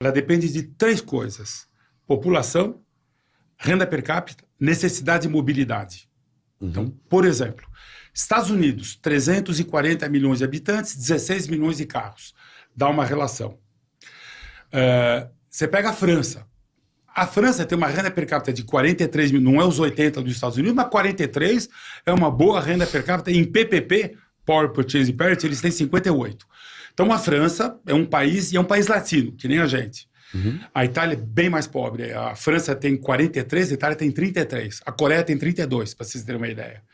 Ela depende de 3 coisas: população, renda per capita, necessidade e mobilidade. Então, por exemplo, Estados Unidos, 340 milhões de habitantes, 16 milhões de carros. Dá uma relação. Você pega a França. A França tem uma renda per capita de 43 mil, não é os 80 dos Estados Unidos, mas 43 é uma boa renda per capita. Em PPP, Power Purchase Parity, eles têm 58. Então, a França é um país, e é um país latino, que nem a gente. A Itália é bem mais pobre. A França tem 43, a Itália tem 33. A Coreia tem 32, para vocês terem uma ideia.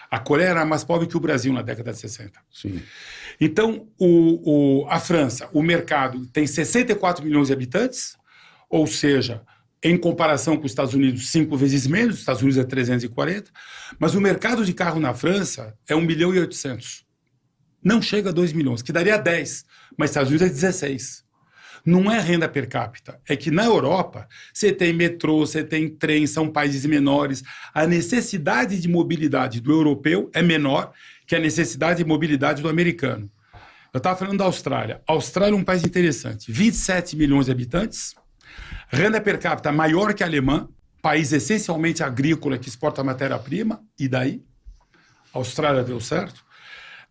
A Coreia era mais pobre que o Brasil na década de 60. Sim. Então, a França, o mercado tem 64 milhões de habitantes, ou seja, em comparação com os Estados Unidos, 5 vezes menos, os Estados Unidos é 340, mas o mercado de carro na França é 1 milhão e 800. Não chega a 2 milhões, que daria 10, mas os Estados Unidos é 16. Não é renda per capita, é que na Europa você tem metrô, você tem trem, são países menores. A necessidade de mobilidade do europeu é menor que a necessidade de mobilidade do americano. Eu estava falando da Austrália. A Austrália é um país interessante, 27 milhões de habitantes, renda per capita maior que a alemã, país essencialmente agrícola que exporta matéria-prima, e daí? A Austrália deu certo.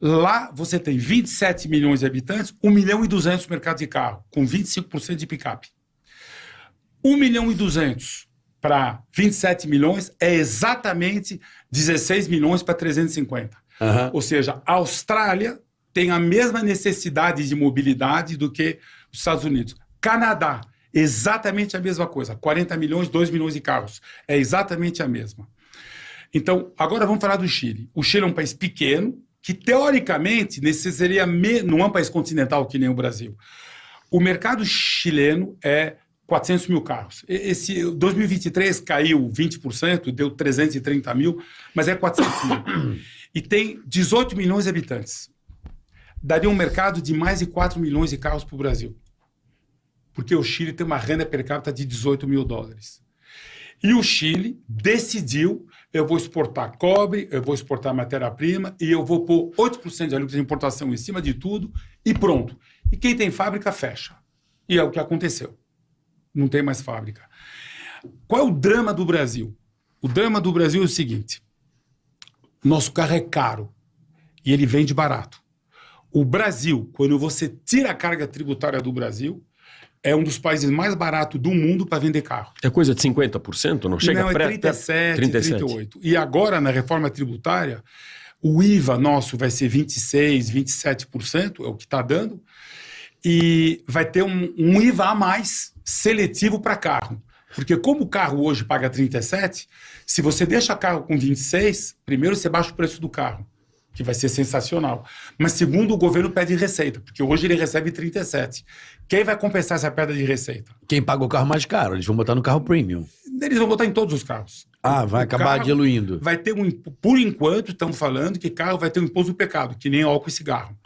Lá você tem 27 milhões de habitantes, 1 milhão e 200 no mercado de carro, com 25% de picape. 1 milhão e 200 para 27 milhões é exatamente 16 milhões para 350. Ou seja, a Austrália tem a mesma necessidade de mobilidade do que os Estados Unidos. Canadá, exatamente a mesma coisa. 40 milhões, 2 milhões de carros. É exatamente a mesma. Então, agora vamos falar do Chile. O Chile é um país pequeno, que teoricamente necessitaria, não é um país continental que nem o Brasil. O mercado chileno é 400 mil carros. Esse 2023 caiu 20%, deu 330 mil, mas é 400 mil. E tem 18 milhões de habitantes. Daria um mercado de mais de 4 milhões de carros para o Brasil. Porque o Chile tem uma renda per capita de 18 mil dólares. E o Chile decidiu: eu vou exportar cobre, eu vou exportar matéria-prima e eu vou pôr 8% de alíquota de importação em cima de tudo e pronto. E quem tem fábrica, fecha. E é o que aconteceu. Não tem mais fábrica. Qual é o drama do Brasil? O drama do Brasil é o seguinte: nosso carro é caro e ele vende barato. O Brasil, quando você tira a carga tributária do Brasil, é um dos países mais baratos do mundo para vender carro. É coisa de 50%? Não chega Não, é 37, 38. E agora, na reforma tributária, o IVA nosso vai ser 26%, 27%, é o que está dando, e vai ter um IVA a mais seletivo para carro. Porque como o carro hoje paga 37%, se você deixa o carro com 26%, primeiro você baixa o preço do carro, que vai ser sensacional. Mas segundo, o governo pede receita, porque hoje ele recebe 37%. Quem vai compensar essa perda de receita? Quem paga o carro mais caro? Eles vão botar no carro premium. Eles vão botar em todos os carros. Vai acabar diluindo. Vai ter por enquanto, estão falando que carro vai ter um imposto do pecado, que nem álcool e cigarro.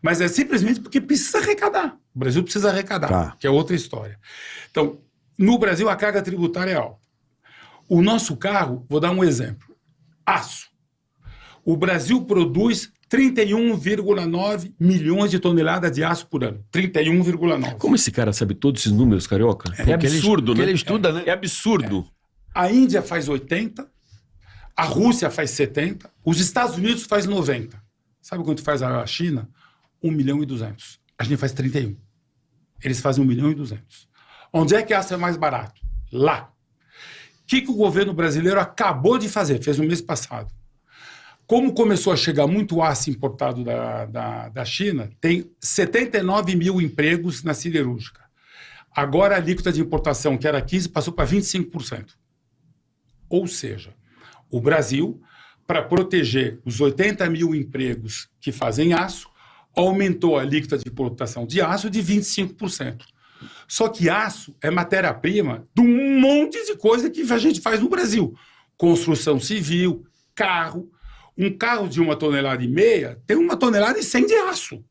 Mas é simplesmente porque precisa arrecadar. O Brasil precisa arrecadar, que é outra história. Então, no Brasil, a carga tributária é alta. O nosso carro, vou dar um exemplo. Aço. O Brasil produz 31,9 milhões de toneladas de aço por ano. 31,9. Como esse cara sabe todos esses números, Carioca? É absurdo, né? Ele estuda, né? É absurdo. A Índia faz 80, a Rússia faz 70, os Estados Unidos faz 90. Sabe quanto faz a China? 1 milhão e 200. A gente faz 31. Eles fazem 1 milhão e 200. Onde é que aço é mais barato? Lá. O que o governo brasileiro acabou de fazer? Fez no mês passado. Como começou a chegar muito aço importado da China, tem 79 mil empregos na siderúrgica. Agora a alíquota de importação, que era 15%, passou para 25%. Ou seja, o Brasil, para proteger os 80 mil empregos que fazem aço, aumentou a alíquota de importação de aço de 25%. Só que aço é matéria-prima de um monte de coisa que a gente faz no Brasil. Construção civil, carro. Um carro de 1,5 toneladas tem 1,1 tonelada de aço.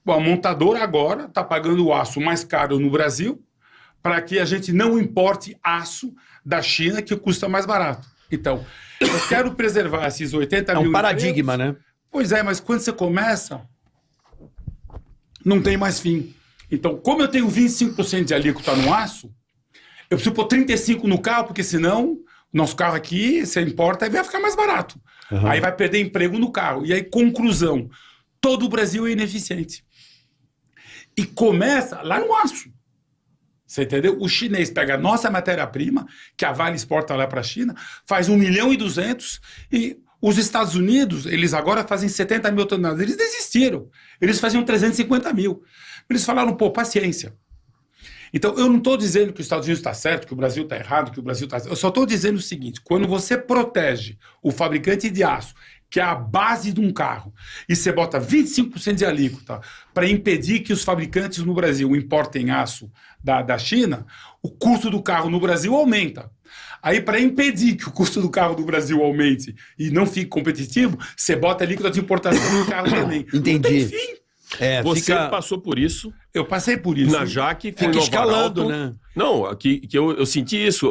Bom, a montadora agora está pagando o aço mais caro no Brasil para que a gente não importe aço da China, que custa mais barato. Então, eu quero preservar esses 80 mil... É um paradigma, né? Pois é, mas quando você começa, não tem mais fim. Então, como eu tenho 25% de alíquota no aço, eu preciso pôr 35% no carro, porque senão nosso carro aqui, você importa, aí vai ficar mais barato. Aí vai perder emprego no carro. E aí, conclusão, todo o Brasil é ineficiente. E começa lá no aço. Você entendeu? O chinês pega a nossa matéria-prima, que a Vale exporta lá para a China, faz 1,2 milhão e os Estados Unidos, eles agora fazem 70 mil toneladas. Eles desistiram. Eles faziam 350 mil. Eles falaram, pô, paciência. Então, eu não estou dizendo que os Estados Unidos está certo, que o Brasil está errado, que o Brasil está... Eu só estou dizendo o seguinte, quando você protege o fabricante de aço, que é a base de um carro, e você bota 25% de alíquota para impedir que os fabricantes no Brasil importem aço da China, o custo do carro no Brasil aumenta. Aí, para impedir que o custo do carro do Brasil aumente e não fique competitivo, você bota alíquota de importação no carro também. Entendi. Não tem fim. Você passou por isso. Eu passei por isso. Na Jaque, foi Fica no escalando, Alto. né? Não, que eu senti isso.